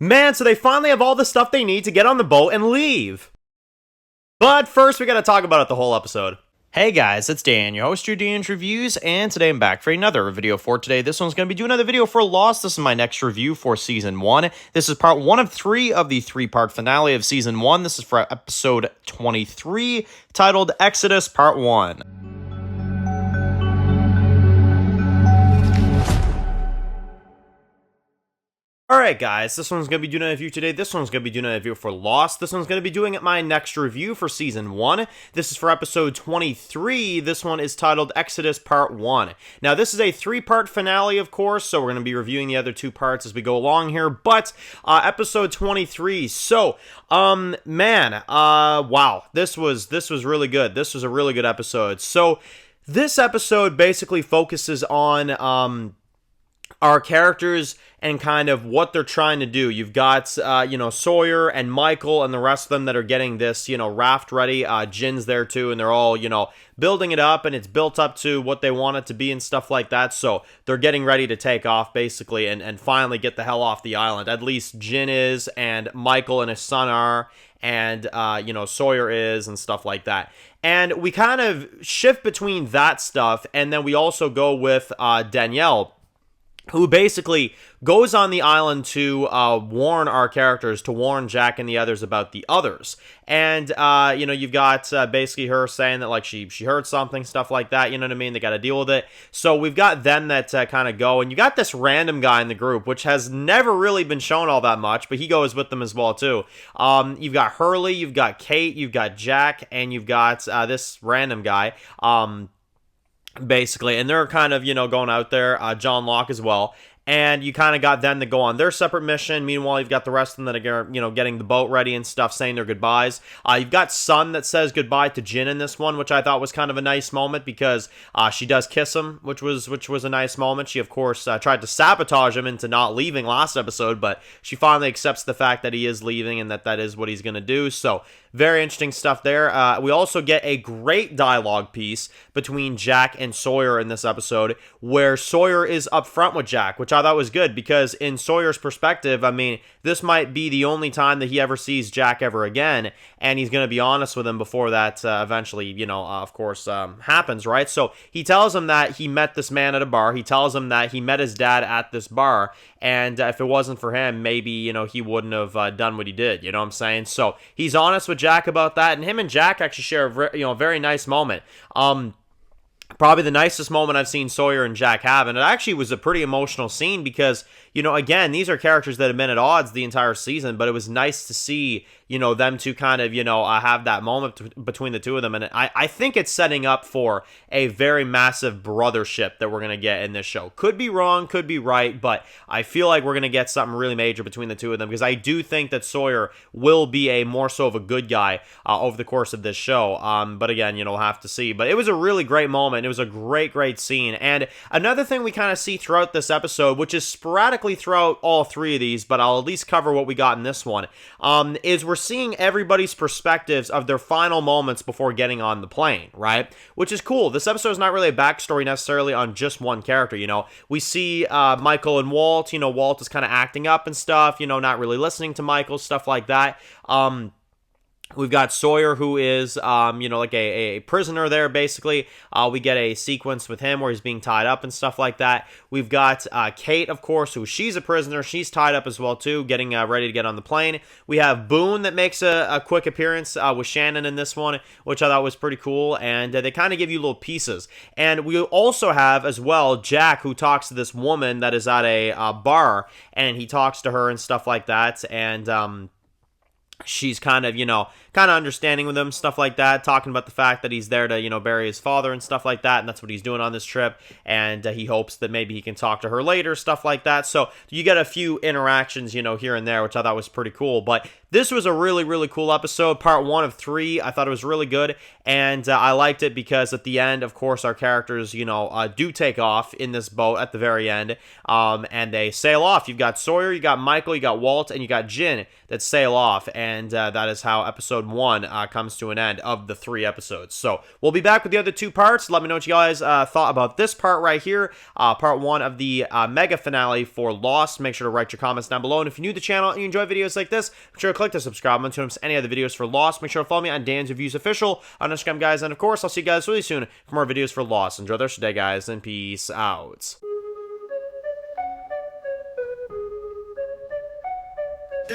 Man, so they finally have all the stuff they need to get on the boat and leave. But first, we gotta talk about it the whole episode. Hey guys, it's Dan, your host, your Dan's Reviews, and today I'm back for another video for today. This one's going to be doing another video for Lost. This is my next review for Season 1. This is part 1 of 3 of the 3-part finale of Season 1. This is for episode 23, titled Exodus Part 1. Alright guys, this one's going to be doing a review today. This one's going to be doing a review for Lost. This one's going to be doing my next review for Season 1. This is for episode 23. This one is titled Exodus Part 1. Now this is a 3-part finale, of course, so we're going to be reviewing the other 2 parts as we go along here, but episode 23. So, wow, this was really good. This was a really good episode. So, this episode basically focuses on our characters and kind of what they're trying to do. You've got, Sawyer and Michael and the rest of them that are getting this, raft ready. Jin's there too, and they're all, building it up, and it's built up to what they want it to be and stuff like that. So they're getting ready to take off, basically, and finally get the hell off the island. At least Jin is, and Michael and his son are, and, Sawyer is, and stuff like that. And we kind of shift between that stuff, and then we also go with Danielle, who basically goes on the island to warn our characters, to warn Jack and the others about the others. And, you've got basically her saying that, like, she heard something, stuff like that, you know what I mean? They got to deal with it. So we've got them that kind of go, and you got this random guy in the group, which has never really been shown all that much, but he goes with them as well, too. You've got Hurley, you've got Kate, you've got Jack, and you've got this random guy, basically, and they're kind of, going out there, John Locke as well, and you kind of got them to go on their separate mission. Meanwhile, you've got the rest of them that are, getting the boat ready and stuff, saying their goodbyes. You've got Sun that says goodbye to Jin in this one, which I thought was kind of a nice moment, because she does kiss him, which was a nice moment. She, of course, tried to sabotage him into not leaving last episode, but she finally accepts the fact that he is leaving and that is what he's going to do. So, very interesting stuff there. We also get a great dialogue piece between Jack and Sawyer in this episode, where Sawyer is upfront with Jack, which I thought was good, because in Sawyer's perspective, I mean, this might be the only time that he ever sees Jack ever again, and he's going to be honest with him before that eventually, of course, happens, right? So he tells him that he met this man at a bar. He tells him that he met his dad at this bar, and if it wasn't for him, maybe, he wouldn't have done what he did, you know what I'm saying? So he's honest with Jack about that, and him and Jack actually share a very nice moment. Probably the nicest moment I've seen Sawyer and Jack have, and it actually was a pretty emotional scene, because, again, these are characters that have been at odds the entire season, but it was nice to see, them two kind of, have that moment between the two of them, and I think it's setting up for a very massive brothership that we're going to get in this show. Could be wrong, could be right, but I feel like we're going to get something really major between the two of them, because I do think that Sawyer will be a more so of a good guy over the course of this show, but again, we'll have to see. But it was a really great moment. It was a great scene. And another thing we kind of see throughout this episode, which is sporadically throughout all 3 of these, but I'll at least cover what we got in this one, is we're seeing everybody's perspectives of their final moments before getting on the plane, right? Which is cool. This episode is not really a backstory necessarily on just one character, We see Michael and Walt, Walt is kind of acting up and stuff, not really listening to Michael, stuff like that. We've got Sawyer, who is, like a prisoner there, basically. We get a sequence with him where he's being tied up and stuff like that. We've got Kate, of course, who she's a prisoner. She's tied up as well, too, getting ready to get on the plane. We have Boone that makes a quick appearance with Shannon in this one, which I thought was pretty cool. And they kind of give you little pieces. And we also have, as well, Jack, who talks to this woman that is at a bar. And he talks to her and stuff like that. And she's kind of, understanding with him, stuff like that, talking about the fact that he's there to, bury his father and stuff like that, and that's what he's doing on this trip, and he hopes that maybe he can talk to her later, stuff like that. So you get a few interactions, here and there, which I thought was pretty cool. But this was a really cool episode, part 1 of 3. I thought it was really good, and I liked it because at the end, of course, our characters, do take off in this boat at the very end, and they sail off. You've got Sawyer, you got Michael, you got Walt, and you got Jin that sail off, and and that is how episode 1 comes to an end of the 3 episodes. So we'll be back with the other 2 parts. Let me know what you guys thought about this part right here, part 1 of the mega finale for Lost. Make sure to write your comments down below, and if you're new to the channel and you enjoy videos like this, make sure to click the subscribe button to miss any other videos for Lost. Make sure to follow me on Dan's Reviews Official on Instagram, guys, and of course, I'll see you guys really soon for more videos for Lost. Enjoy the rest of the day, guys, and peace out.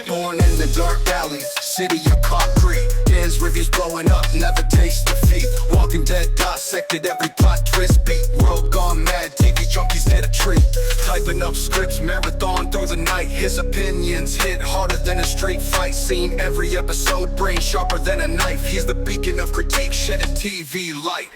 Born in the dark alleys, city of concrete. Dan's reviews blowing up, never taste defeat. Walking Dead dissected every plot twist beat. World gone mad, TV junkies hit a treat. Typing up scripts, marathon through the night. His opinions hit harder than a street fight scene. Every episode, brain sharper than a knife. He's the beacon of critique, shedding TV light.